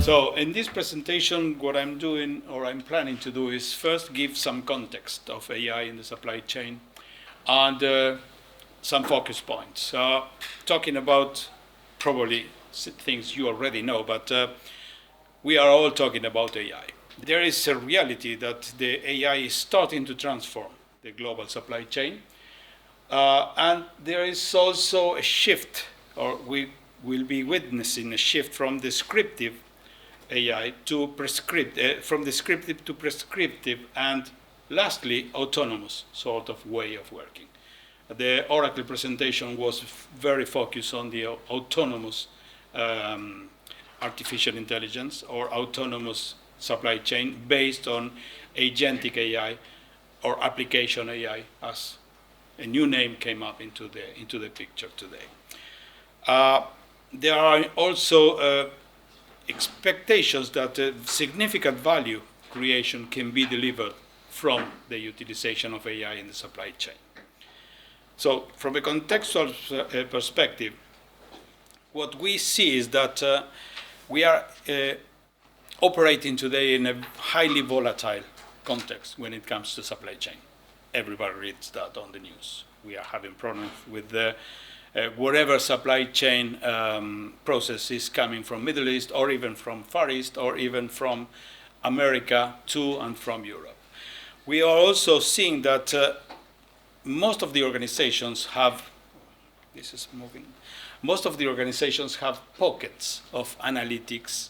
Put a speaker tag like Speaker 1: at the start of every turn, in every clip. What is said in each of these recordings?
Speaker 1: So in this presentation, what I'm doing, or I'm planning to do, is first give some context of AI in the supply chain and some focus points. Talking about probably things you already know, but we are all talking about AI. There is a reality that the AI is starting to transform the global supply chain. And there is also a shift, or we will be witnessing a shift from descriptive AI to prescriptive, from descriptive to prescriptive, and lastly, autonomous sort of way of working. The Oracle presentation was very focused on the autonomous artificial intelligence or autonomous supply chain based on Agentic AI or application AI, as a new name came up into the picture today. There are also expectations that significant value creation can be delivered from the utilization of AI in the supply chain. So from a contextual perspective, what we see is that we are operating today in a highly volatile context when it comes to supply chain. Everybody reads that on the news. We are having problems with whatever supply chain process is coming from Middle East, or even from Far East, or even from America to and from Europe. We are also seeing that most of the organizations have, most of the organizations have pockets of analytics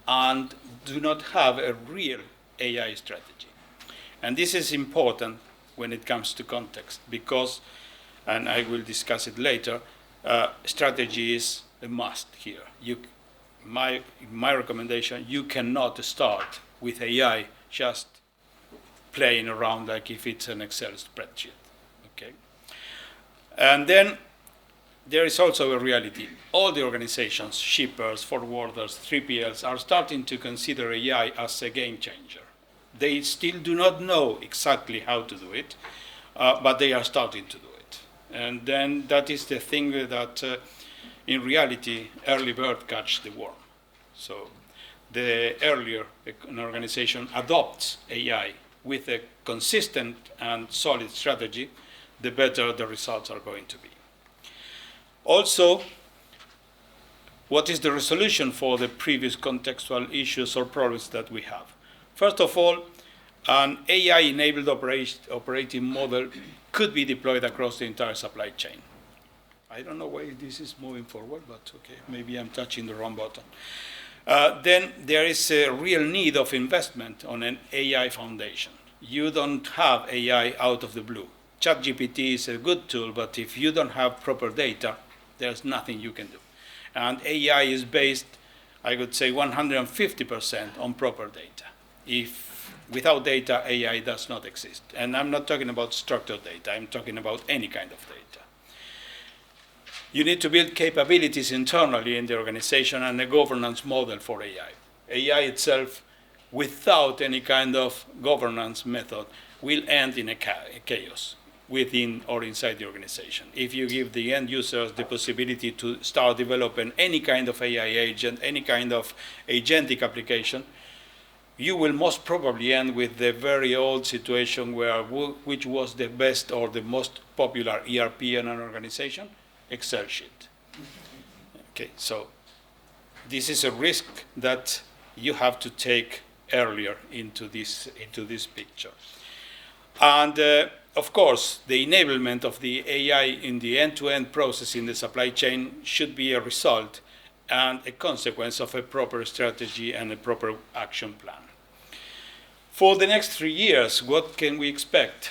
Speaker 1: and do not have a real AI strategy. And this is important when it comes to context, because, and I will discuss it later, strategy is a must here. My recommendation, you cannot start with AI just playing around like if it's an Excel spreadsheet, okay? And then there is also a reality. All the organizations, shippers, forwarders, 3PLs, are starting to consider AI as a game changer. They still do not know exactly how to do it, but they are starting to do it. And then that is the thing that, in reality, early bird catch the worm. So the earlier an organization adopts AI with a consistent and solid strategy, the better the results are going to be. Also, what is the resolution for the previous contextual issues or problems that we have? First of all, an AI-enabled operating model could be deployed across the entire supply chain. I don't know why this is moving forward, but okay, maybe I'm touching the wrong button. Then there is a real need of investment on an AI foundation. You don't have AI out of the blue. ChatGPT is a good tool, but if you don't have proper data, there's nothing you can do. And AI is based, I would say, 150% on proper data. Without data, AI does not exist. And I'm not talking about structured data. I'm talking about any kind of data. You need to build capabilities internally in the organization and a governance model for AI. AI itself, without any kind of governance method, will end in a chaos within or inside the organization. If you give the end users the possibility to start developing any kind of AI agent, any kind of agentic application, you will most probably end with the very old situation which was the best or the most popular ERP in an organization? Excel sheet. Okay, so this is a risk that you have to take earlier into this picture. And of course, the enablement of the AI in the end-to-end process in the supply chain should be a result and a consequence of a proper strategy and a proper action plan. For the next 3 years, what can we expect?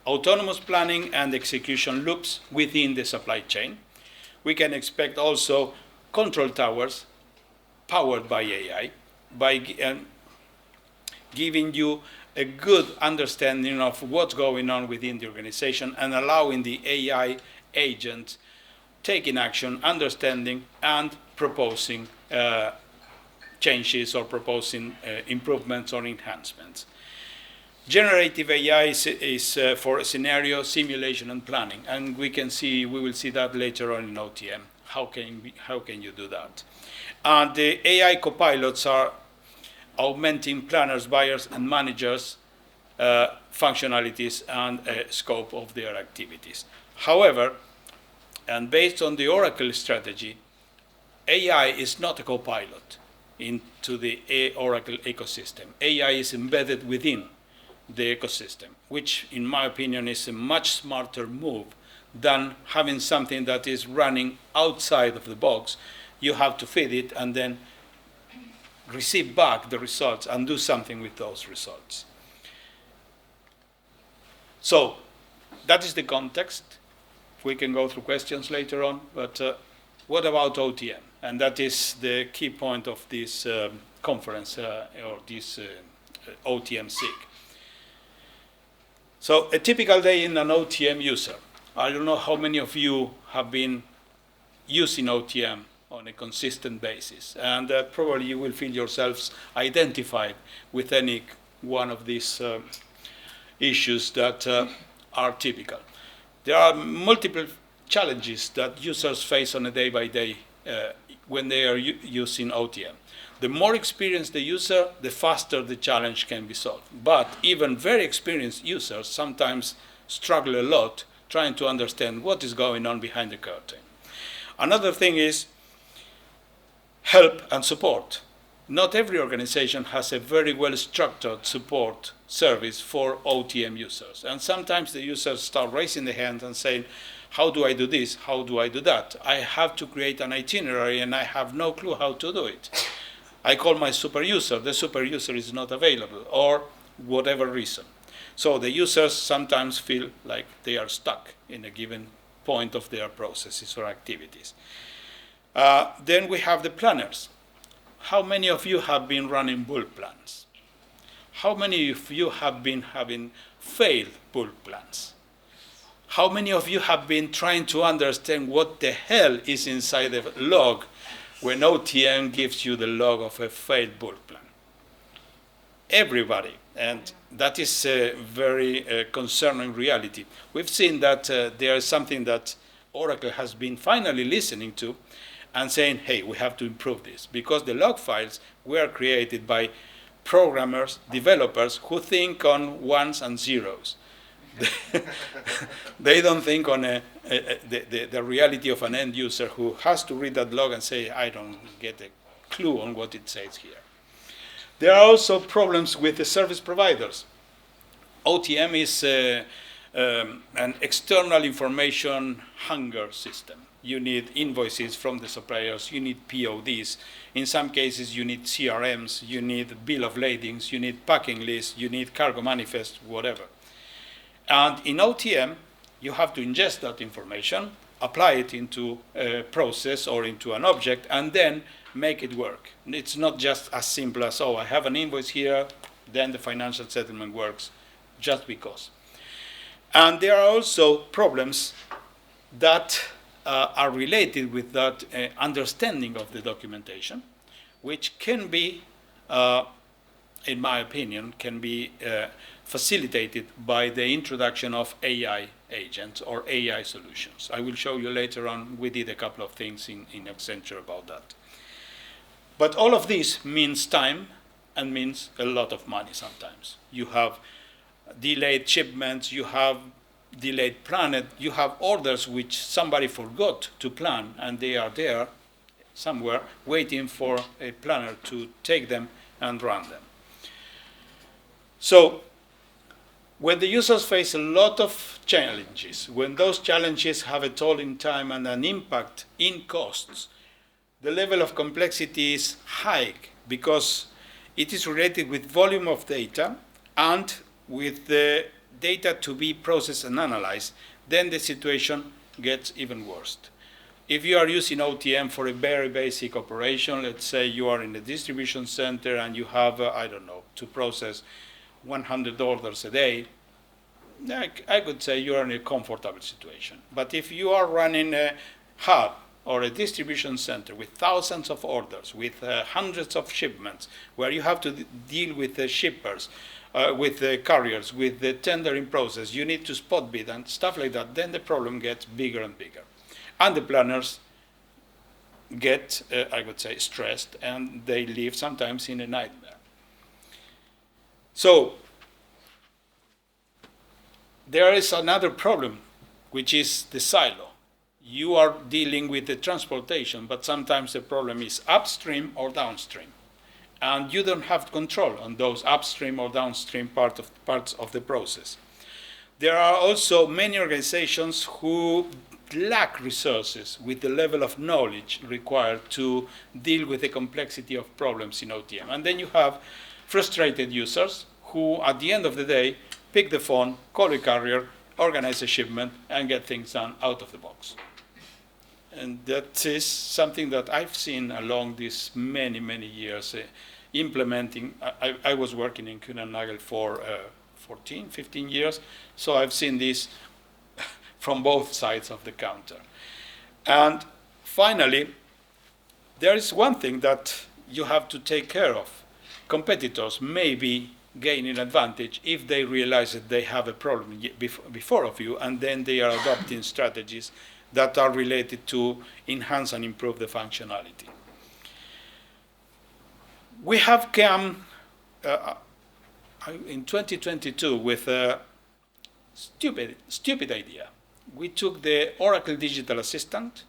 Speaker 1: Autonomous planning and execution loops within the supply chain. We can expect also control towers powered by AI, by giving you a good understanding of what's going on within the organization and allowing the AI agent taking action, understanding, and proposing changes or proposing improvements or enhancements. Generative AI is for scenario simulation and planning, and we will see that later on in OTM, how can you do that? And the AI copilots are augmenting planners, buyers, and managers' functionalities and scope of their activities. However, and based on the Oracle strategy, AI is not a copilot into the Oracle ecosystem. AI is embedded within the ecosystem, which, in my opinion, is a much smarter move than having something that is running outside of the box. You have to feed it and then receive back the results and do something with those results. So that is the context. We can go through questions later on, but what about OTM? And that is the key point of this conference, or this OTM SIG. So a typical day in an OTM user. I don't know how many of you have been using OTM on a consistent basis, and probably you will feel yourselves identified with any one of these issues that are typical. There are multiple challenges that users face on a day-by-day when they are using OTM. The more experienced the user, the faster the challenge can be solved. But even very experienced users sometimes struggle a lot trying to understand what is going on behind the curtain. Another thing is help and support. Not every organization has a very well-structured support service for OTM users. And sometimes the users start raising their hand and saying, how do I do this? How do I do that? I have to create an itinerary and I have no clue how to do it. I call my super user. The super user is not available, or whatever reason. So the users sometimes feel like they are stuck in a given point of their processes or activities. Then we have the planners. How many of you have been running bulk plans? How many of you have been having failed bulk plans? How many of you have been trying to understand what the hell is inside the log when OTM gives you the log of a failed bulk plan? Everybody, and that is a very concerning reality. We've seen that there is something that Oracle has been finally listening to and saying, hey, we have to improve this, because the log files were created by programmers, developers who think on ones and zeros. They don't think on the reality of an end user who has to read that log and say, I don't get a clue on what it says here. There are also problems with the service providers. OTM is an external information hunger system. You need invoices from the suppliers, you need PODs. In some cases, you need CRMs, you need bill of ladings, you need packing lists, you need cargo manifest, whatever. And in OTM, you have to ingest that information, apply it into a process or into an object, and then make it work. It's not just as simple as, oh, I have an invoice here, then the financial settlement works, just because. And there are also problems that are related with that understanding of the documentation, which can be, in my opinion, can be facilitated by the introduction of AI agents or AI solutions. I will show you later on, we did a couple of things in Accenture about that. But all of this means time and means a lot of money sometimes. You have delayed shipments, you have delayed plan, you have orders which somebody forgot to plan, and they are there somewhere waiting for a planner to take them and run them. So when the users face a lot of challenges, when those challenges have a toll in time and an impact in costs, the level of complexity is high because it is related with volume of data and with the data to be processed and analyzed, then the situation gets even worse. If you are using OTM for a very basic operation, let's say you are in a distribution center and you have, I don't know, to process 100 orders a day, I could say you are in a comfortable situation. But if you are running a hub or a distribution center with thousands of orders, with hundreds of shipments, where you have to deal with the shippers, with the carriers, with the tendering process, you need to spot bid and stuff like that, then the problem gets bigger and bigger. And the planners get, I would say, stressed, and they live sometimes in a nightmare. So there is another problem, which is the silo. You are dealing with the transportation, but sometimes the problem is upstream or downstream. And you don't have control on those upstream or downstream parts of the process. There are also many organizations who lack resources with the level of knowledge required to deal with the complexity of problems in OTM. And then you have frustrated users who, at the end of the day, pick the phone, call a carrier, organize a shipment, and get things done out of the box. And that is something that I've seen along these many, many years implementing. I was working in Kuehne + Nagel for 14, 15 years, so I've seen this from both sides of the counter. And finally, there is one thing that you have to take care of. Competitors may be gaining advantage if they realize that they have a problem before of you, and then they are adopting strategies that are related to enhance and improve the functionality. We have come in 2022 with a stupid idea. We took the Oracle Digital Assistant,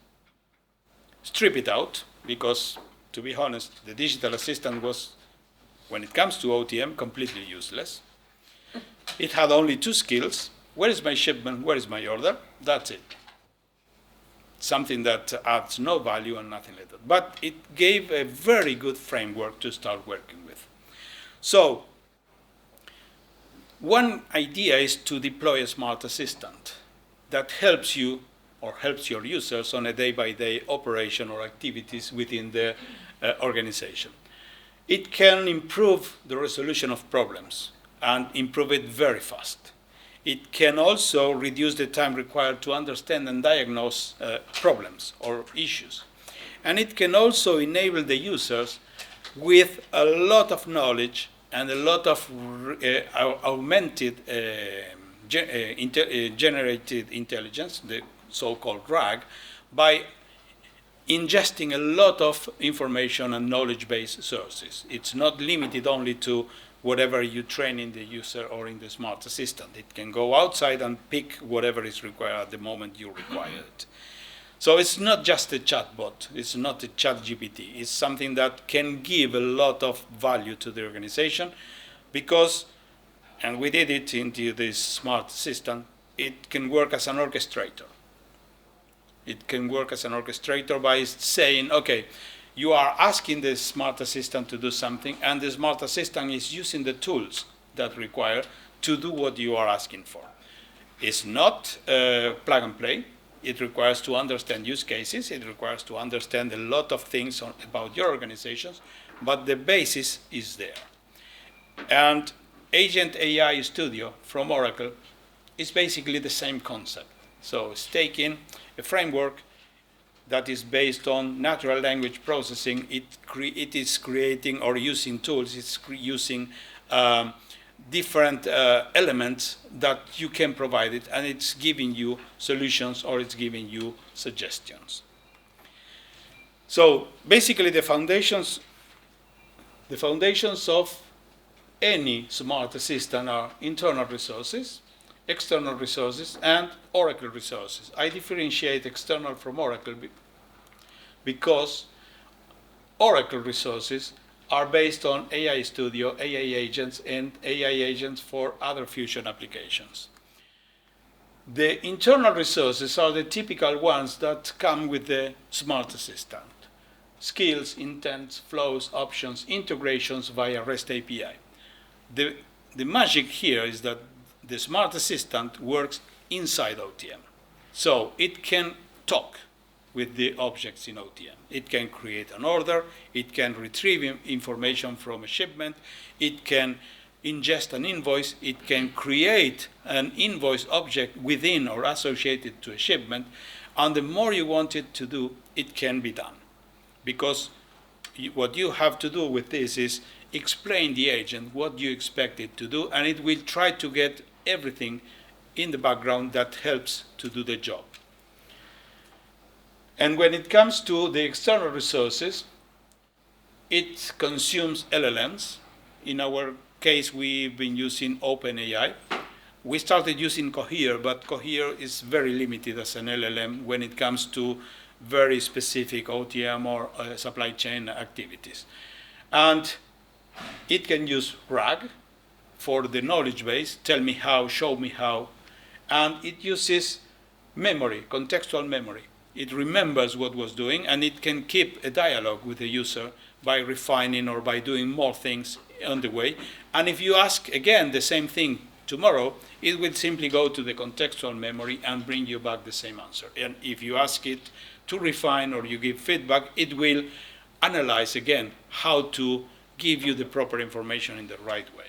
Speaker 1: strip it out, because, to be honest, the digital assistant was, when it comes to OTM, completely useless. It had only two skills. Where is my shipment? Where is my order? That's it. Something that adds no value and nothing like that. But it gave a very good framework to start working with. So one idea is to deploy a smart assistant that helps you or helps your users on a day-by-day operation or activities within the organization. It can improve the resolution of problems and improve it very fast. It can also reduce the time required to understand and diagnose problems or issues. And it can also enable the users with a lot of knowledge and a lot of augmented generated intelligence, the so-called RAG, by ingesting a lot of information and knowledge-based sources. It's not limited only to whatever you train in the user or in the smart assistant. It can go outside and pick whatever is required at the moment you require it. So it's not just a chatbot. It's not a chat GPT. It's something that can give a lot of value to the organization because, and we did it into this smart assistant, it can work as an orchestrator. It can work as an orchestrator by saying, okay, you are asking the smart assistant to do something, and the smart assistant is using the tools that require to do what you are asking for. It's not plug and play. It requires to understand use cases. It requires to understand a lot of things about your organizations, but the basis is there. And Agent AI Studio from Oracle is basically the same concept. So it's taking a framework that is based on natural language processing. It is creating or using tools. It's using different elements that you can provide it, and it's giving you solutions or it's giving you suggestions. So basically the foundations of any smart assistant are internal resources, external resources, and Oracle resources. I differentiate external from Oracle because Oracle resources are based on AI Studio, AI agents, and AI agents for other Fusion applications. The internal resources are the typical ones that come with the smart assistant. Skills, intents, flows, options, integrations via REST API. The magic here is that the smart assistant works inside OTM. So it can talk with the objects in OTM. It can create an order, it can retrieve information from a shipment, it can ingest an invoice, it can create an invoice object within or associated to a shipment, and the more you want it to do, it can be done. Because what you have to do with this is explain the agent what you expect it to do, and it will try to get everything in the background that helps to do the job. And when it comes to the external resources, it consumes LLMs. In our case, we've been using OpenAI. We started using Cohere, but Cohere is very limited as an LLM when it comes to very specific OTM or supply chain activities. And it can use RAG for the knowledge base, tell me how, show me how, and it uses memory, contextual memory. It remembers what was doing, and it can keep a dialogue with the user by refining or by doing more things on the way. And if you ask again the same thing tomorrow, it will simply go to the contextual memory and bring you back the same answer. And if you ask it to refine or you give feedback, it will analyze again how to give you the proper information in the right way.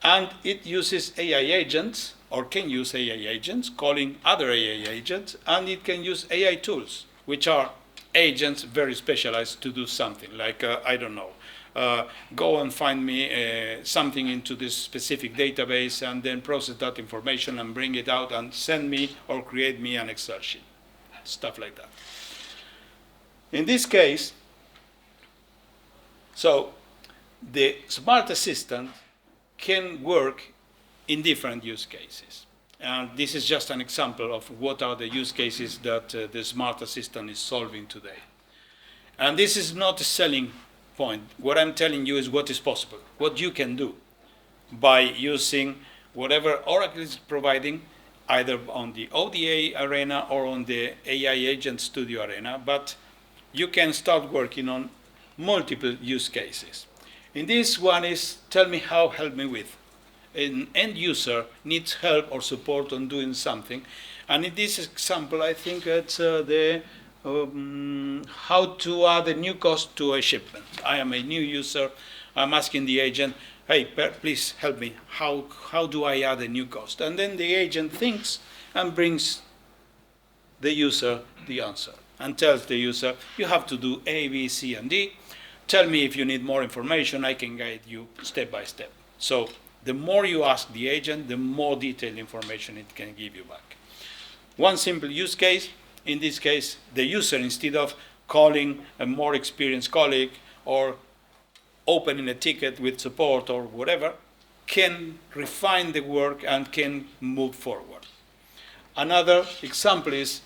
Speaker 1: And it uses AI agents, or can use AI agents, calling other AI agents, and it can use AI tools, which are agents very specialized to do something, like, I don't know, go and find me something into this specific database and then process that information and bring it out and send me or create me an Excel sheet, stuff like that. In this case, so the smart assistant can work in different use cases. And this is just an example of what are the use cases that the smart assistant is solving today. And this is not a selling point. What I'm telling you is what is possible, what you can do by using whatever Oracle is providing, either on the ODA arena or on the AI Agent Studio arena, but you can start working on multiple use cases. In this one is, tell me how, help me with. An end user needs help or support on doing something. And in this example, I think it's how to add a new cost to a shipment. I am a new user. I'm asking the agent, hey, please help me. How do I add a new cost? And then the agent thinks and brings the user the answer and tells the user, you have to do A, B, C, and D. Tell me if you need more information. I can guide you step by step. So the more you ask the agent, the more detailed information it can give you back. One simple use case, in this case, the user, instead of calling a more experienced colleague or opening a ticket with support or whatever, can refine the work and can move forward. Another example is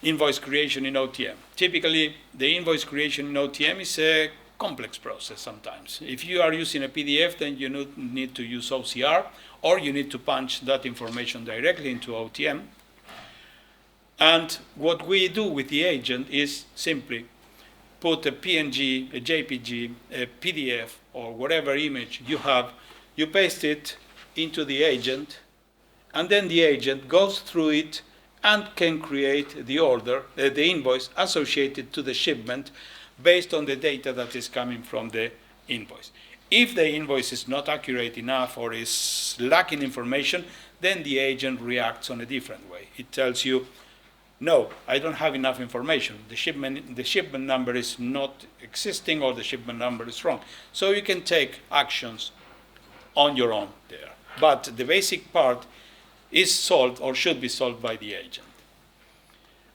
Speaker 1: invoice creation in OTM. Typically, the invoice creation in OTM is a complex process sometimes. If you are using a PDF, then you need to use OCR, or you need to punch that information directly into OTM. And what we do with the agent is simply put a PNG, a JPG, a PDF, or whatever image you have, you paste it into the agent, and then the agent goes through it and can create the order, the invoice associated to the shipment based on the data that is coming from the invoice. If the invoice is not accurate enough or is lacking information, then the agent reacts on a different way. It tells you, no, I don't have enough information. The shipment number is not existing, or the shipment number is wrong. So you can take actions on your own there. But the basic part is solved or should be solved by the agent.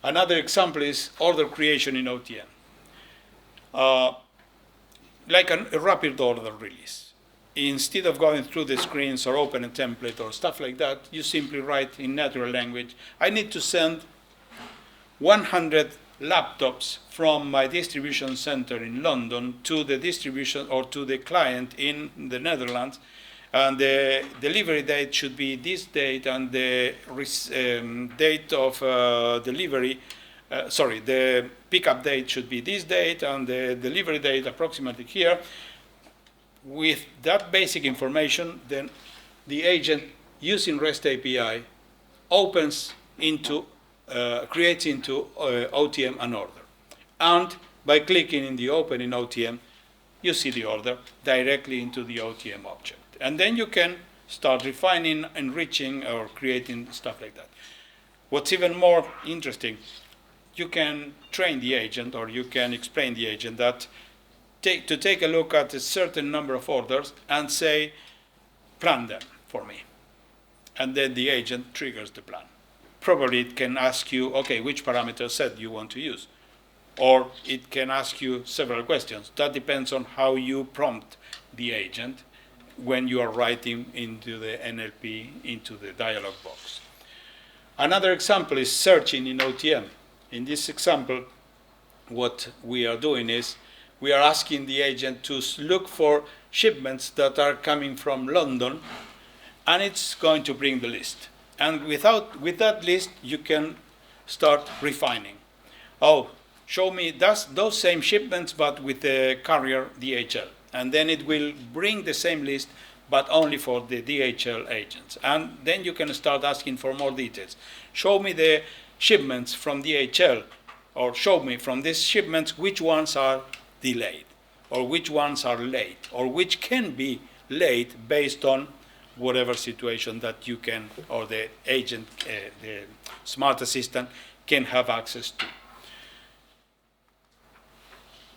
Speaker 1: Another example is order creation in OTM. Like a rapid order release. Instead of going through the screens or open a template or stuff like that, you simply write in natural language, I need to send 100 laptops from my distribution center in London to the distribution or to the client in the Netherlands, and the delivery date should be this date, and the date of delivery, the pickup date should be this date, and the delivery date approximately here. With that basic information, then the agent, using REST API, opens into creates into OTM an order. And by clicking in the open in OTM, you see the order directly into the OTM object. And then you can start refining, enriching, or creating stuff like that. What's even more interesting, you can train the agent, or you can explain the agent that to take a look at a certain number of orders and say, plan them for me. And then the agent triggers the plan. probably it can ask you, okay, which parameter set you want to use. Or it can ask you several questions. That depends on how you prompt the agent when you are writing into the NLP, into the dialog box. Another example is searching in OTM. In this example, what we are doing is we are asking the agent to look for shipments that are coming from London, and it's going to bring the list. And with that list, you can start refining. Oh, show me those same shipments, but with the carrier DHL. And then it will bring the same list, but only for the DHL agents. And then you can start asking for more details. Show me the shipments from DHL, or show me from these shipments which ones are delayed, or which ones are late, or which can be late based on whatever situation that you can, or the agent, the smart assistant can have access to.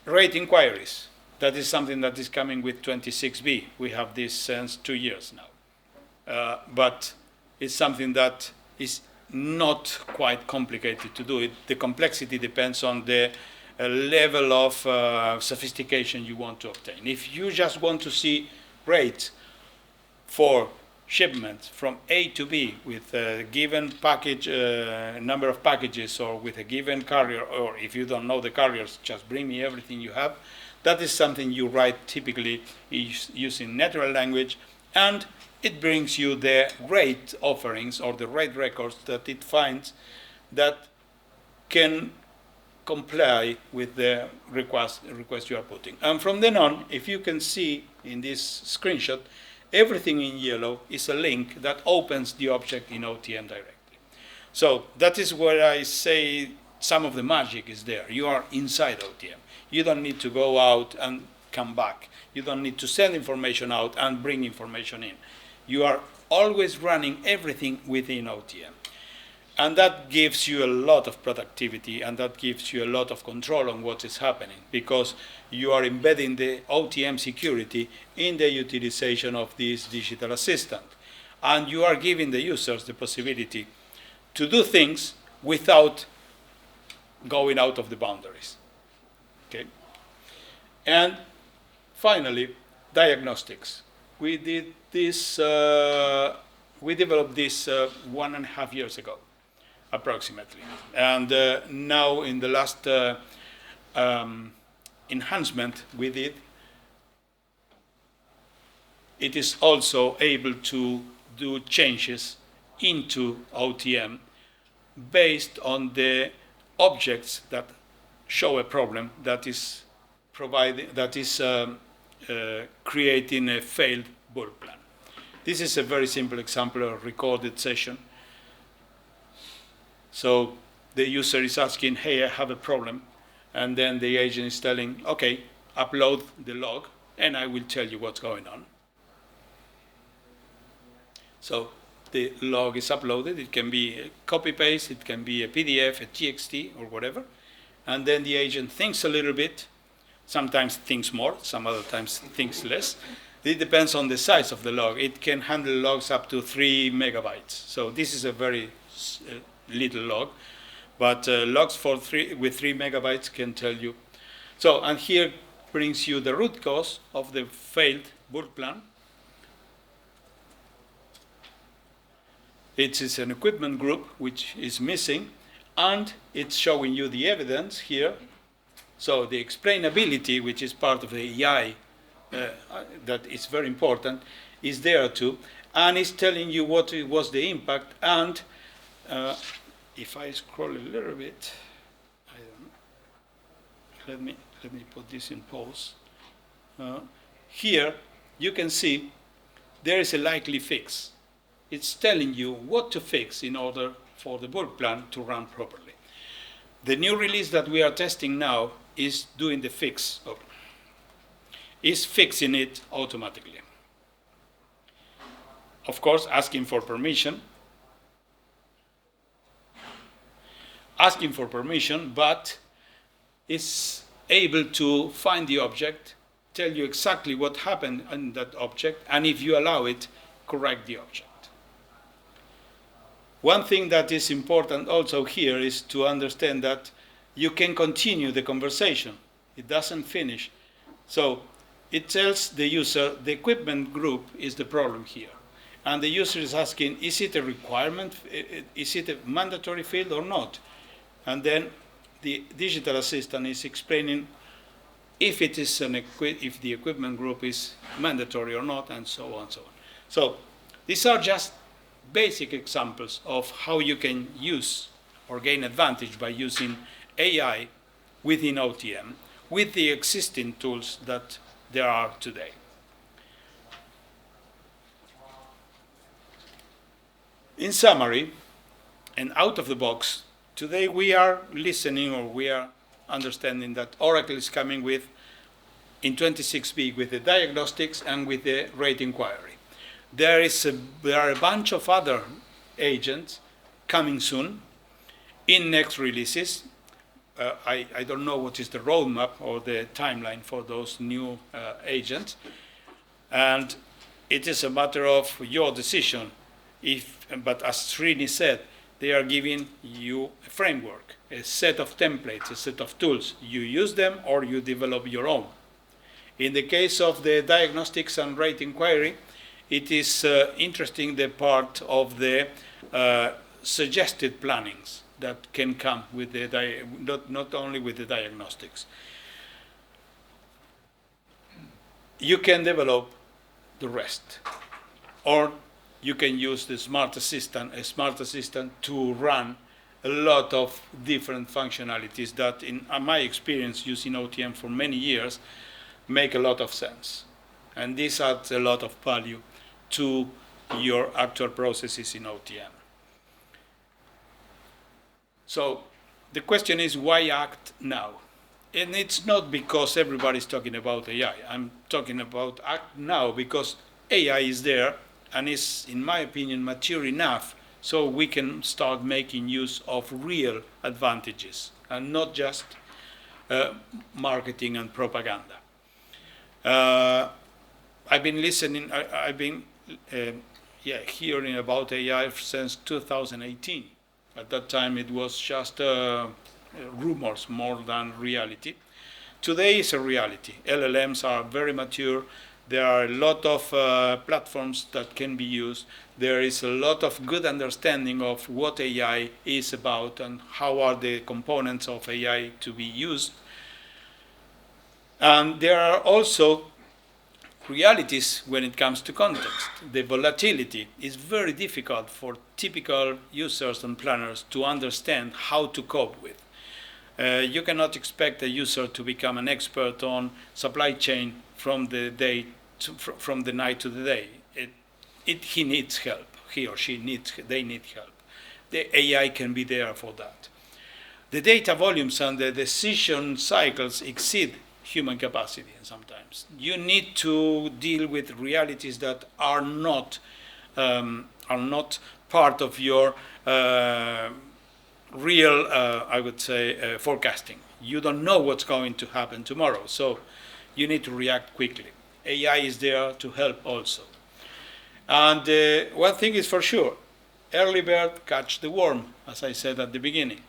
Speaker 1: Rate inquiries. That is something that is coming with 26B. We have this since 2 years now. But it's something that is not quite complicated to do. The complexity depends on the level of sophistication you want to obtain. If you just want to see rates for shipments from A to B with a given package, number of packages, or with a given carrier, or if you don't know the carriers, just bring me everything you have, that is something you write typically using natural language, and it brings you the rate offerings or the rate records that it finds that can comply with the request you are putting. And from then on, if you can see in this screenshot, everything in yellow is a link that opens the object in OTM directly. So that is where I say some of the magic is there. You are inside OTM. You don't need to go out and come back. You don't need to send information out and bring information in. You are always running everything within OTM. And that gives you a lot of productivity, and that gives you a lot of control on what is happening, because you are embedding the OTM security in the utilization of this digital assistant. And you are giving the users the possibility to do things without going out of the boundaries. Okay? And finally, diagnostics. We did this, we developed this 1.5 years ago, approximately. And now in the last enhancement we did, it is also able to do changes into OTM based on the objects that show a problem that is creating a failed bulk plan. This is a very simple example of a recorded session. So the user is asking, hey, I have a problem. And then the agent is telling, okay, upload the log, and I will tell you what's going on. So the log is uploaded. It can be a copy-paste, it can be a PDF, a TXT, or whatever. And then the agent thinks a little bit, sometimes thinks more, some other times thinks less. It depends on the size of the log. It can handle logs up to 3 megabytes. So this is a very little log, but logs with 3 megabytes can tell you. So, and here brings you the root cause of the failed bulk plan. It is an equipment group which is missing, and it's showing you the evidence here. So the explainability, which is part of the AI, that is very important, is there too, and it's telling you what was the impact. And if I scroll a little bit, let me put this in pause. Here you can see there is a likely fix. It's telling you what to fix in order for the bulk plan to run properly. The new release that we are testing now is doing the fix, is fixing it automatically. Of course, asking for permission, but it's able to find the object, tell you exactly what happened in that object, and if you allow it, correct the object. One thing that is important also here is to understand that you can continue the conversation. It doesn't finish. So it tells the user the equipment group is the problem here. And the user is asking, is it a requirement? Is it a mandatory field or not? And then the digital assistant is explaining if it is if the equipment group is mandatory or not, and so on and so on. So these are just basic examples of how you can use or gain advantage by using AI within OTM with the existing tools that there are today. In summary, and out of the box, today we are listening, or we are understanding that Oracle is coming with, in 26B, with the diagnostics and with the rate inquiry. There are a bunch of other agents coming soon in next releases. I don't know what is the roadmap or the timeline for those new agents. And it is a matter of your decision. But as Srini said, they are giving you a framework, a set of templates, a set of tools. You use them or you develop your own. In the case of the diagnostics and rate inquiry, it is interesting the part of the suggested plannings that can come with the not only with the diagnostics. You can develop the rest, or you can use the smart assistant, a smart assistant, to run a lot of different functionalities that, in my experience using OTM for many years, make a lot of sense. And this adds a lot of value to your actual processes in OTM. So the question is, why act now? And it's not because everybody's talking about AI. I'm talking about act now because AI is there and is, in my opinion, mature enough so we can start making use of real advantages and not just marketing and propaganda. I've been listening, I've been hearing about AI since 2018. At that time, it was just rumors more than reality. Today is a reality. LLMs are very mature. There are a lot of platforms that can be used. There is a lot of good understanding of what AI is about and how are the components of AI to be used. And there are also realities when it comes to context. The volatility is very difficult for typical users and planners to understand how to cope with. You cannot expect a user to become an expert on supply chain from the night to the day. He needs help. He or she needs. They need help. The AI can be there for that. The data volumes and the decision cycles exceed human capacity, and sometimes you need to deal with realities that are not part of your real, I would say, forecasting. You don't know what's going to happen tomorrow, so you need to react quickly. AI is there to help also. And one thing is for sure, early bird catch the worm, as I said at the beginning.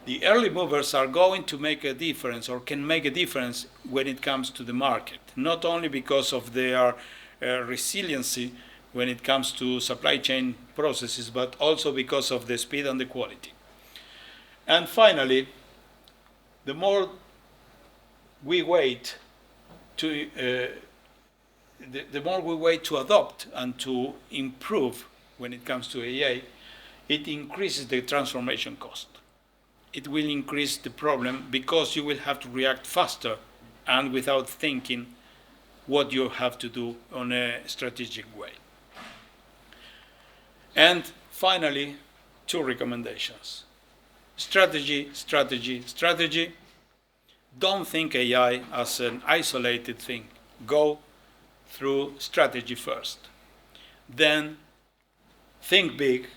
Speaker 1: The early movers are going to make a difference, or can make a difference when it comes to the market, not only because of their resiliency when it comes to supply chain processes, but also because of the speed and the quality. And finally, the more we wait to the more we wait to adopt and to improve when it comes to AI, it increases the transformation cost. It will increase the problem because you will have to react faster and without thinking what you have to do on a strategic way. And finally, 2 recommendations. Strategy, strategy, strategy. Don't think AI as an isolated thing. Go through strategy first. Then think big,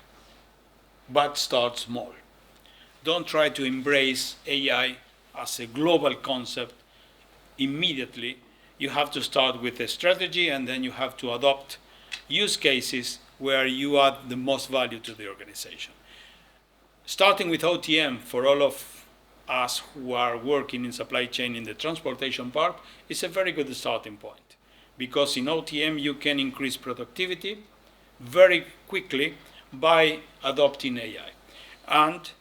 Speaker 1: but start small. Don't try to embrace AI as a global concept immediately. You have to start with a strategy, and then you have to adopt use cases where you add the most value to the organization. starting with OTM for all of us who are working in supply chain in the transportation part is a very good starting point, because in OTM you can increase productivity very quickly by adopting AI. And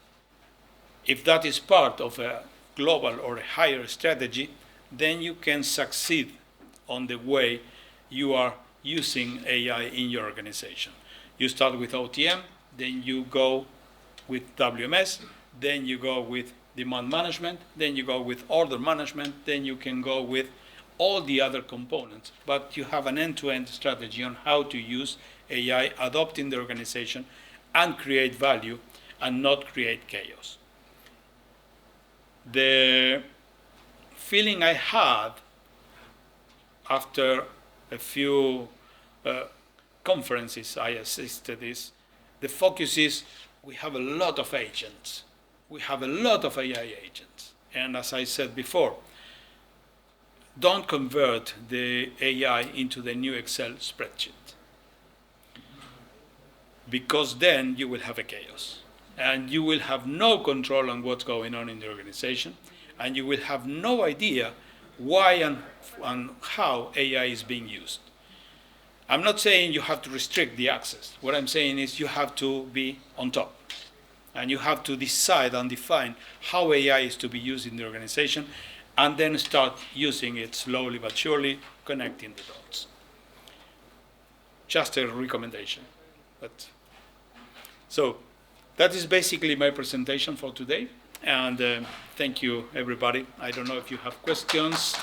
Speaker 1: if that is part of a global or a higher strategy, then you can succeed on the way you are using AI in your organization. You start with OTM, then you go with WMS, then you go with demand management, then you go with order management, then you can go with all the other components. But you have an end-to-end strategy on how to use AI, adopt in the organization, and create value, and not create chaos. The feeling I had after a few conferences I assisted is, the focus is, we have a lot of agents. We have a lot of AI agents. And as I said before, don't convert the AI into the new Excel spreadsheet, because then you will have a chaos. And you will have no control on what's going on in the organization, and you will have no idea why and how AI is being used. I'm not saying you have to restrict the access. What I'm saying is you have to be on top, and you have to decide and define how AI is to be used in the organization, and then start using it slowly but surely, connecting the dots. Just a recommendation. So that is basically my presentation for today, and thank you, everybody. I don't know if you have questions.